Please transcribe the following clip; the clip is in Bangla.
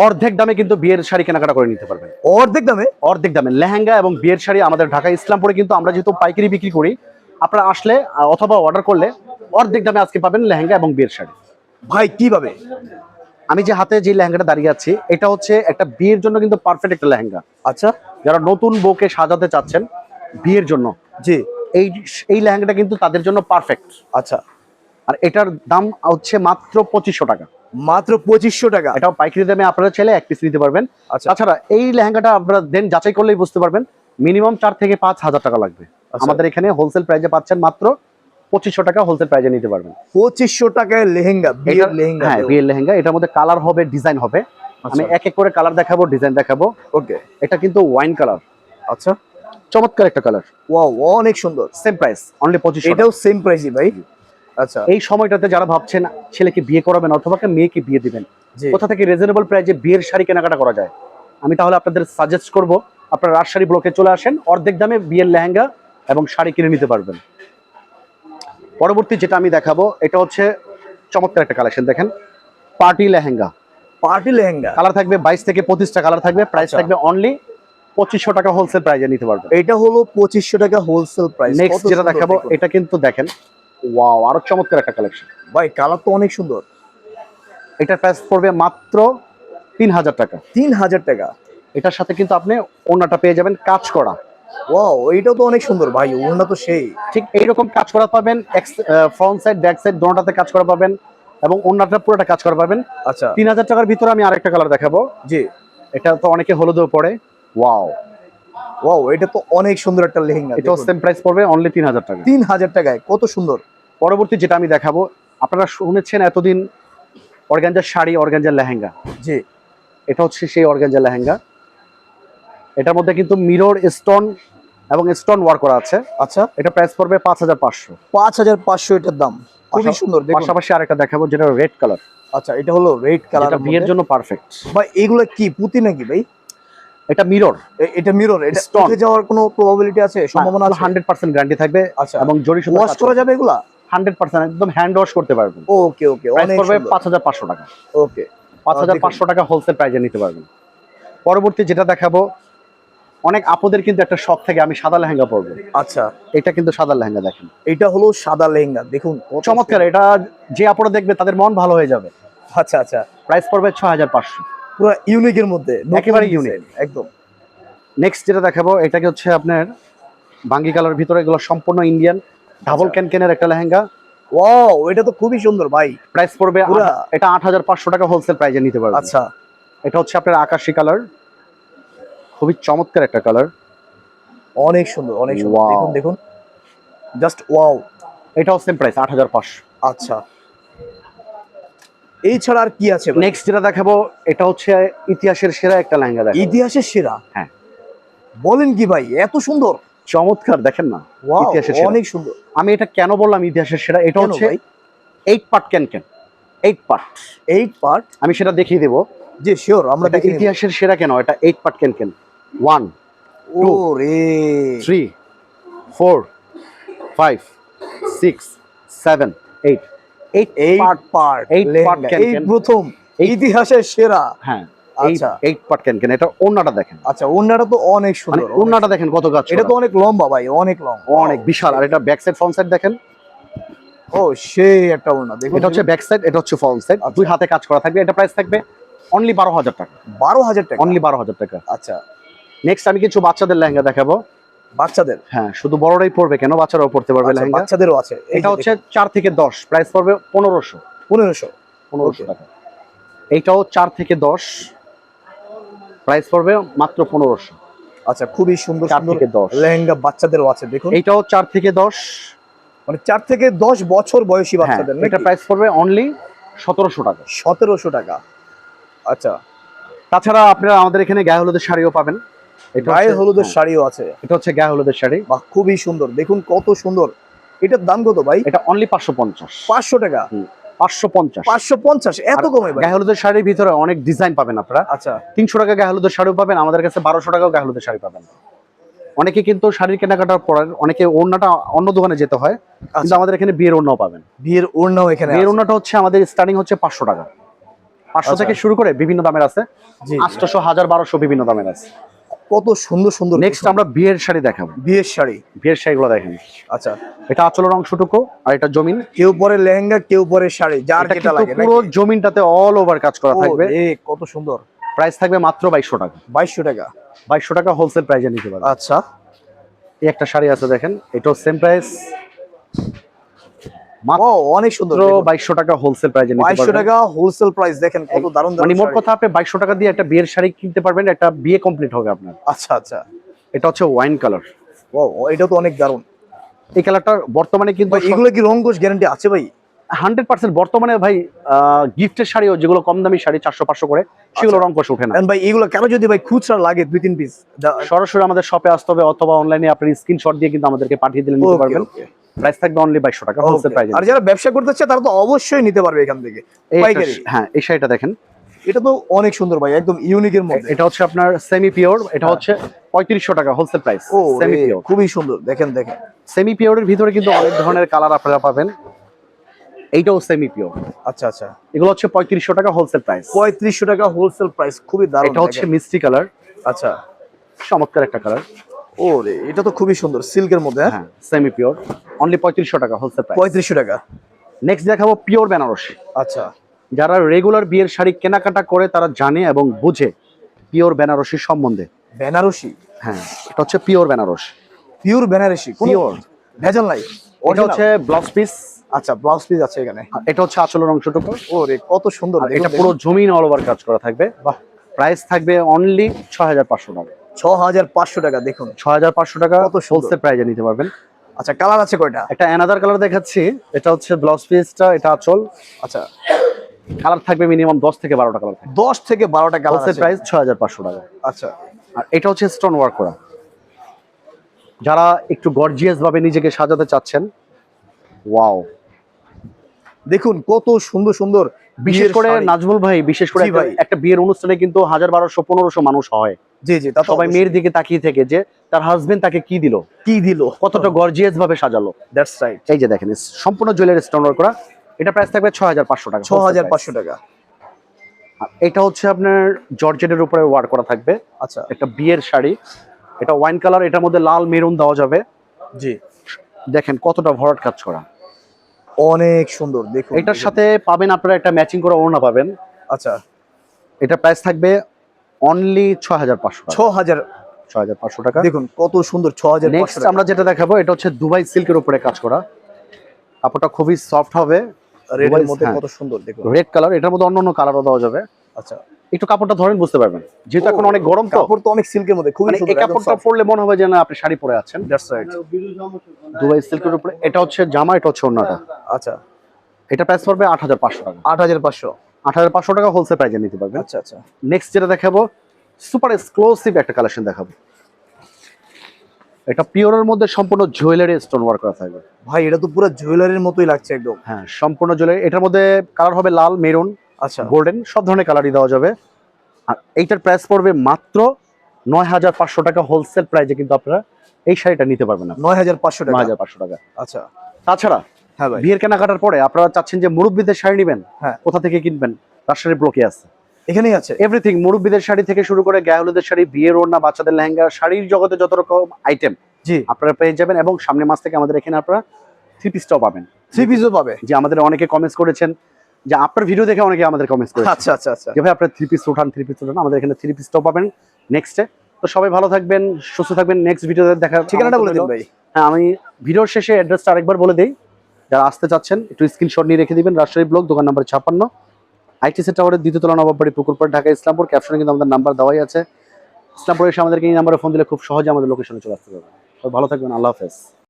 অর্ধেক দামে কিন্তু বিয়ের শাড়ি কেনাকাটা করে নিতে পারবেন। অর্ধেক দামে? অর্ধেক দামে লেহেঙ্গা এবং বিয়ের শাড়ি আমাদের ঢাকা ইসলামপুরে কিন্তু আমরা যেহেতু পাইকারি বিক্রি করি, আপনারা আসলে অথবা অর্ডার করলে অর্ধেক দামে আজকে পাবেন লেহেঙ্গা এবং বিয়ের শাড়ি। ভাই কিভাবে? আমি যে হাতে যে লেহেঙ্গাটা দাঁড়িয়ে আছি, এটা হচ্ছে একটা বিয়ের জন্য কিন্তু পারফেক্ট একটা লেহেঙ্গা। আচ্ছা, যারা নতুন বউকে সাজাতে চাচ্ছেন বিয়ের জন্য, জি, এই এই লেহেঙ্গাটা কিন্তু তাদের জন্য পারফেক্ট। আচ্ছা। আর এটার দাম হচ্ছে মাত্র 2500 টাকা। মাত্র 2500 টাকা? এটাও পাইকারি দামে আপনারা চাইলে এক পিস নিতে পারবেন। আচ্ছা। তাছাড়া এই লেহেঙ্গাটা আপনারা দেন যাচাই করলেই বুঝতে পারবেন মিনিমাম 4 থেকে 5,000 টাকা লাগবে। আমাদের এখানে হোলসেল প্রাইসে পাচ্ছেন মাত্র 2500 টাকা হোলসেল প্রাইসে নিতে পারবেন। 2500 টাকায় লেহেঙ্গা, বিয়ের লেহেঙ্গা? হ্যাঁ, বিয়ের লেহেঙ্গা। এটার মধ্যে কালার হবে, ডিজাইন হবে। আমি এক এক করে কালার দেখাবো, ডিজাইন দেখাবো। ওকে। এটা কিন্তু ওয়াইন কালার। আচ্ছা, চমৎকার একটা কালার। ওয়াও, অনেক সুন্দর। Same price, only 2500। এটাও সেম প্রাইসই ভাই? আচ্ছা। এই সময়টাতে যারা ভাবছেন ছেলেকে বিয়ে করাবেন অথবা মেয়েকে বিয়ে দিবেন, জি। কোথা থেকে রিজনেবল প্রাইসে বিয়ের শাড়ি কেনাকাটা করা যায়, আমি তাহলে আপনাদের সাজেস্ট করব আপনারা রাজশাহী ব্লকে চলে আসেন, অর্ধেক দামে বিয়ের লেহেঙ্গা এবং শাড়ি কিনে নিতে পারবেন। পরবর্তী যেটা আমি দেখাবো এটা হচ্ছে চমৎকার একটা কালেকশন। দেখেন, party lehenga. Party lehenga? Colour থাকবে 22 থেকে 25টা কালার থাকবে। প্রাইস থাকবে অনলি 2500 টাকা হোলসেল প্রাইসে নিতে পারবেন। এটা হলো 2500 টাকা হোলসেল প্রাইস। নেক্সট যেটা দেখাবো এটা কিন্তু দেখেন, ওয়াও, আরো চমৎকার একটা কালেকশন ভাই। কালার তো অনেক সুন্দর। এটার প্রাইস পড়বে মাত্র 3000 টাকা। 3000 টাকা? এটার সাথে কিন্তু আপনি ওড়নাটা পেয়ে যাবেন কাজ করা। ওয়াও, এইটাও তো অনেক সুন্দর ভাই, ওড়না তো সেই। ঠিক এইরকম কাজ করা পাবেন, ফ্রন্ট সাইড ব্যাক সাইড দোনোটাতে কাজ করা পাবেন এবং ওড়নাটা পুরোটা কাজ করা পাবেন। আচ্ছা। 3000 টাকার ভিতরে আমি আরেকটা কালার দেখাবো। জি। এটা তো অনেকে হলুদেও পড়ে। ওয়াও, ওয়াও, এটা তো অনেক সুন্দর একটা লেহেঙ্গা। এটাও সেম প্রাইস পড়বে অনলি 3000 টাকা। 3000 টাকায়? কত সুন্দর। পরবর্তী যেটা আমি দেখাবো, আপনারা শুনেছেন এতদিন অর্গানজার শাড়ি, অর্গানজার লেহেঙ্গা। জি। এটা হচ্ছে সেই অর্গানজার লেহেঙ্গা। এটার মধ্যে কিন্তু মিরর, স্টোন এবং স্টোন ওয়ার্ক করা আছে। আচ্ছা। এটা প্রাইস পড়বে 5500। 5500 এটার দাম? খুবই সুন্দর। পাশাপাশি আরেকটা দেখাবো যেটা রেড কালার। আচ্ছা, এটা হলো রেড কালার। বিয়ের জন্য পারফেক্ট। ভাই এগুলো কি পুঁতি নাকি ভাই? এটা মিরর। এটা মিরর? এটা স্টোন উঠে যাওয়ার কোনো প্রবাবিলিটি আছে, সম্ভাবনা আছে? 100% গ্যারান্টি থাকবে। আচ্ছা। এবং জরি সুতা ওয়াশ করা যাবে এগুলা? 100% একদম হ্যান্ড ওয়াশ করতে পারবেন। ওকে ওকে, অনেক পড়বে সুন্দর। 5500 টাকা। ওকে, 5500 টাকা হোলসেল প্রাইসে নিতে পারবেন। পরবর্তী যেটা দেখাবো, অনেক আপুদের কিন্তু একটা শখ থেকে আমি সাদা লেহেঙ্গা পরবো। আচ্ছা। এটা কিন্তু সাদা লেহেঙ্গা। দেখেন, এটা হলো সাদা লেহেঙ্গা, দেখুন চমৎকার। এটা যে আপুরা দেখবে তাদের মন ভালো হয়ে যাবে। আচ্ছা আচ্ছা। প্রাইস পড়বে 6500। পুরো ইউনিকের মধ্যে, একেবারে ইউনিক একদম। নেক্সট যেটা দেখাবো এটাকে হচ্ছে আপনার বাঙ্গি কালার ভিতরে, এগুলো সম্পূর্ণ ইন্ডিয়ান ডাবল ক্যানকেনের একটা লেহেঙ্গা। ওয়াও, এটা তো খুবই সুন্দর ভাই। প্রাইস পড়বে এটা 8500 টাকা হোলসেল প্রাইসে নিতে পারবেন। আচ্ছা। এটা হচ্ছে আপনার আকাশী কালার, খুবই চমৎকার একটা কালার। অনেক সুন্দর, অনেক সুন্দর। দেখুন দেখুন, জাস্ট ওয়াও। এটাও সেম প্রাইস 8500। আচ্ছা। এই ছাড়া আর কি আছে? নেক্সট যেটা দেখাবো এটা হচ্ছে ইতিহাসের সেরা একটা লেহেঙ্গা। দেখেন, ইতিহাসের সেরা? হ্যাঁ। বলেন কি ভাই, এত সুন্দর? চমৎকার, দেখেন না, ইতিহাসের সেরা, অনেক সুন্দর। আমি এটা কেন বললাম ইতিহাসের সেরা? এটা হচ্ছে 8 পার্ট ক্যানকেন। 8 পার্ট। 8 পার্ট? আমি সেটা দেখিয়ে দেবো। জি শিওর, আমরা দেখি। ইতিহাসের সেরা কেন? এটা 8 পার্ট ক্যানকেন। 1 2 3 4 5 6 7 8 8 পার্ট। এই প্রথম ইতিহাসের সেরা। হ্যাঁ, আচ্ছা। 8 পার্ট ক্যানকেন। এটা ওন্নাটা দেখেন। আচ্ছা, ওন্নাটা তো অনেক সুন্দর। ওন্নাটা দেখেন কত গাছ। এটা তো অনেক লম্বা ভাই, অনেক লম্বা, অনেক বিশাল। আর এটা ব্যাক সাইড ফ্রন্ট সাইড দেখেন। ও সেই একটা ওন্না দেখুন। এটা হচ্ছে ব্যাক সাইড, এটা হচ্ছে ফ্রন্ট সাইড, দুই হাতে কাজ করা থাকবে। এটা প্রাইস থাকবে অনলি 12000 টাকা। 12000 টাকা? অনলি 12000 টাকা। আচ্ছা। নেক্সট আমি কিছু বাচ্চাদের লেহেঙ্গা দেখাবো। বাচ্চাদের? হ্যাঁ, শুধু বড়রাই পড়বে কেন, বাচ্চারাও পড়তে পারবে লেহেঙ্গা। বাচ্চাদেরও আছে। এটা হচ্ছে 4 থেকে 10, প্রাইস পড়বে 1500। 1500 টাকা। এইটাও 4 থেকে 10, প্রাইস পড়বে মাত্র 1500। আচ্ছা, খুবই সুন্দর 4 থেকে 10 লেহেঙ্গা বাচ্চাদেরও আছে দেখুন। এইটাও 4 থেকে 10, মানে 4 থেকে 10 বছর বয়সী বাচ্চাদের। এটা প্রাইস পড়বে অনলি 1700 টাকা। 1700 টাকা। আচ্ছা। তাছাড়া আপনারা আমাদের এখানে গায়ে হলুদের শাড়িও পাবেন। গায়ে হলুদের শাড়িও আছে? এটা হচ্ছে গায়ে হলুদের শাড়ি। বাহ, খুবই সুন্দর, দেখুন কত সুন্দর। এটার দাম কত ভাই? এটা অনলি 550। 500 টাকা? 550। 550? এত কমে ভাই? গায়ে হলুদের শাড়ির ভিতরে অনেক ডিজাইন পাবেন আপনারা। আচ্ছা। 300 টাকা গায়ে হলুদের শাড়িও পাবেন, আমাদের কাছে 1200 টাকাও গায়ে হলুদের শাড়ি পাবেন। অনেকে কিন্তু শাড়ির কেনাকাটার পর অনেকে ওড়নাটা অন্য দোকানে যেতে হয়, কিন্তু আমাদের এখানে বিয়ের ওড়নাও পাবেন। বিয়ের ওড়নাও এখানে? বিয়ের ওড়নাটা হচ্ছে আমাদের স্টার্টিং হচ্ছে 500 টাকা। 500 আচ্ছা। থেকে শুরু করে বিভিন্ন দামের আছে, জি 800, 1000, 1200 বিভিন্ন দামের আছে। কত সুন্দর সুন্দর। নেক্সট আমরা বিয়ের শাড়ি দেখাবো। বিয়ের শাড়ি। বিয়ের শাড়িগুলো দেখেন। আচ্ছা, এটা আঁচলের অংশটুকু, আর এটা জমিন। কেউ পরে লেহেঙ্গা, কেউ পরে শাড়ি, যার এটা যেটা কিন্তু লাগে পুরো জমিনটাতে অল ওভার কাজ করা থাকবে। কত সুন্দর। প্রাইস থাকবে মাত্র 2200 টাকা। 2200 টাকা। 2200 টাকা হোলসেল প্রাইসে নিতে পারবেন। আচ্ছা, এই একটা শাড়ি আছে দেখেন, এটাও সেম প্রাইস, ও অনেক সুন্দর। 2200 টাকা হোলসেল প্রাইসে নিতে 2200 পারবেন। টাকা হোলসেল প্রাইস। দেখেন কত দারুণ দারুণ মানে মোট শাড়ি। কথা আপনি 2200 টাকা দিয়ে একটা বিয়ের শাড়ি কিনতে পারবেন, একটা বিয়ে কমপ্লিট হবে আপনার। আচ্ছা আচ্ছা, এটা হচ্ছে ওয়াইন কালার। ও এটা তো অনেক দারুণ। এই কালারটা বর্তমানে কিন্তু ভাই এগুলো কি রংকশ গ্যারান্টি আছে ভাই? 100% বর্তমানে ভাই গিফটের শাড়িও যেগুলো কম দামি শাড়ি 400-500 করে, সেগুলো আচ্ছা। রং কষ ওঠে না। ভাই এগুলো কেন যদি ভাই খুচরা লাগে 2-3 পিস, সরাসরি আমাদের শপে আসতে হবে, অথবা অনলাইনে আপনি স্ক্রিনশট দিয়ে কিন্তু আমাদেরকে পাঠিয়ে দিলে নিতে পারবেন। প্রাইস থাকবে অনলি 2200 টাকা হোলসেল প্রাইসে। আর যারা ব্যবসা করতে চায় তারা তো অবশ্যই নিতে পারবে এখান থেকে পাইকারি। হ্যাঁ, এই শাড়িটা দেখেন, এটা তো অনেক সুন্দর ভাই, একদম ইউনিকের মধ্যে। এটা হচ্ছে আপনার সেমি পিওর, এটা হচ্ছে 3500 টাকা হোলসেল প্রাইস। ও সেমি পিওর, খুবই সুন্দর। দেখেন দেখেন, সেমি পিওরের ভিতরে কিন্তু অনেক ধরনের কালার আপনারা পাবেন। এইটাও সেমি পিওর। আচ্ছা আচ্ছা, এগুলো হচ্ছে 3500 টাকা হোলসেল প্রাইস। 3500 টাকা হোলসেল প্রাইস, খুবই দারুণ। এটা হচ্ছে মিষ্টি কালার, আচ্ছা, চমৎকার একটা কালার। ওরে এটা তো খুবই সুন্দর, সিল্কের মধ্যে। হ্যাঁ, সেমি পিওর, অনলি 3500 টাকা হোলসেল প্রাইস। 3500 টাকা। নেক্সট দেখাবো পিওর বেনারসি। আচ্ছা, যারা রেগুলার বিয়ের শাড়ি কেনাকাটা করে তারা জানে এবং বুঝে পিওর বেনারসি সম্বন্ধে। বেনারসি। হ্যাঁ, এটা হচ্ছে pure Banarasi. Pure Banarasi, pure ভেজাল নাই। এটা হচ্ছে ব্লাউজ পিস। আচ্ছা, ব্লাউজ পিস আছে এখানে। এটা হচ্ছে আঁচলের অংশটুকু। ওরে কত সুন্দর। আর এটা পুরো জমিন অল ওভার কাজ করা থাকবে। বাহ, প্রাইস থাকবে অনলি 6500 টাকা। 6500 টাকা। দেখুন 6500 টাকা কত সুন্দর। হোলসেল প্রাইসে নিতে পারবেন। আচ্ছা, কালার আছে কয়টা? একটা অ্যানাদার কালার দেখাচ্ছি, এটা হচ্ছে ব্লাউজ পিসটা, এটা আঁচল। আচ্ছা, কালার থাকবে মিনিমাম 10 থেকে 12টা কালার থাকবে। 10 থেকে 12টা কালার হোলসেল আছে। প্রাইস 6500 টাকা। আচ্ছা, আর এটা হচ্ছে স্টোন ওয়ার্ক করা। যারা একটু গর্জিয়াস ভাবে নিজেকে সাজাতে চাচ্ছেন, ওয়াও, দেখুন কত সুন্দর সুন্দর। বিশেষ বিয়ের করে শাড়ি। নাজমুল ভাই, বিশেষ করে জি ভাই। একটা বিয়ের অনুষ্ঠানে কিন্তু 1000, 1200, 1500 মানুষ হয়। জি জি, তা তো সবাই অবশ্যই। মেয়ের দিকে তাকিয়ে থেকে যে তার হাজবেন্ড তাকে কি দিল, কি দিল, কতটা গর্জিয়াস ভাবে সাজালো। That's right. এই যে দেখেন, সম্পূর্ণ জুয়েলারি স্টোন ওয়ার্ক করা। এটা প্রাইস থাকবে 6500 টাকা। 6500 টাকা। আর এটা হচ্ছে আপনার জর্জেটের উপরে ওয়ার্ক করা থাকবে। আচ্ছা, একটা বিয়ের শাড়ি, এটা ওয়াইন কালার, এটার মধ্যে লাল মেরুন দেওয়া যাবে। জি, দেখেন কতটা ভরাট কাজ করা, অনেক সুন্দর। দেখুন এটার সাথে পাবেন আপনারা একটা ম্যাচিং করা ওড়না পাবেন। আচ্ছা, এটা প্রাইস থাকবে অনলি 6500 টাকা। 6500 টাকা। দেখুন কত সুন্দর। 6500 নেক্সট আমরা যেটা দেখাবো, এটা হচ্ছে দুবাই সিল্কের উপরে কাজ করা। কাপড়টা খুবই সফট হবে, রেডের মধ্যে হ্যাঁ। কত সুন্দর। দেখুন রেড কালার, এটার মধ্যে অন্য কালারও দেওয়া যাবে। আচ্ছা, একটু কাপড়টা ধরেন বুঝতে পারবেন, যেহেতু এখন অনেক গরম তো। কাপড় তো অনেক সিল্কের মধ্যে, খুবই মানে এই সুন্দর। কাপড়টা পরলে মনে হবে যে না আপনি শাড়ি পরে আছেন। That's right. দুবাই সিল্কের উপরে, এটা হচ্ছে জামা, এটা হচ্ছে ওড়নাটা। আচ্ছা, এটা প্রাইস পড়বে 8500 টাকা। 8500। 8500 টাকা হোলসেল প্রাইসে নিতে পারবেন। আচ্ছা আচ্ছা, নেক্সট যেটা দেখাবো, সুপার এক্সক্লুসিভ একটা কালেকশন দেখাবো। এটা পিওরের মধ্যে সম্পূর্ণ জুয়েলারি স্টোন ওয়ার্ক করা থাকবে। ভাই এটা তো পুরো জুয়েলারির মতোই লাগছে একদম। হ্যাঁ, সম্পূর্ণ জুয়েলারি। এটার মধ্যে কালার হবে লাল, মেরুন, আচ্ছা, গোল্ডেন, সব ধরনের কালারই দেওয়া যাবে। আর এইটার প্রাইস পড়বে মাত্র 9500 টাকা হোলসেল প্রাইসে কিন্তু আপনারা এই শাড়িটা নিতে পারবেন। 9500 টাকা। 9500 টাকা। আচ্ছা, তাছাড়া হ্যাঁ ভাই, বিয়ের কেনাকাটার পরে আপনারা চাচ্ছেন যে মুরব্বিদের শাড়ি নেবেন, হ্যাঁ। কোথা থেকে কিনবেন? রাজশাহী ব্লকে আছে এখানেই আছে এভরিথিং। মুরব্বিদের শাড়ি থেকে শুরু করে গায়ে হলুদের শাড়ি, বিয়ের ওড়না, বাচ্চাদের লেহেঙ্গা, শাড়ির জগতে যত রকম আইটেম জি। আপনারা পেয়ে যাবেন। এবং সামনের মাস থেকে আমাদের এখানে আপনারা 3 পিসটাও পাবেন। 3 পিসও পাবে। যে আমাদের অনেকে কমেন্টস করেছেন, যে আপনার ভিডিও দেখে অনেকে আমাদের কমেন্টস করেছেন আচ্ছা আচ্ছা আচ্ছা, যে ভাই আপনারা 3 পিস উঠান, 3 পিস উঠান। আমাদের এখানে 3 পিসটাও পাবেন নেক্সটে। তো সবাই ভালো থাকবেন, সুস্থ থাকবেন। নেক্সট ভিডিওতে দেখা। ঠিকানাটা বলে দিন ভাই। হ্যাঁ, আমি ভিডিওর শেষে অ্যাড্রেসটা আরেকবার বলে দেই। যারা আসতে চাচ্ছেন একটু স্ক্রিনশট নিয়ে রেখে দিবেন। রাজশাহী ব্লক, দোকান নাম্বার 56, আইটিসি টাওয়ারের দ্বিতীয় তলা, নবাববাড়ি, পুকুরপাড়, ঢাকা, ইসলামপুর। ক্যাপশনে কিন্তু আমাদের নাম্বার দেওয়াই আছে। ইসলামপুরে এসে আমাদেরকে এই নাম্বারে ফোন দিলে খুব সহজে আমাদের লোকেশনে চলে আসতে পারবেন। ভালো থাকবেন, আল্লাহ হাফেজ।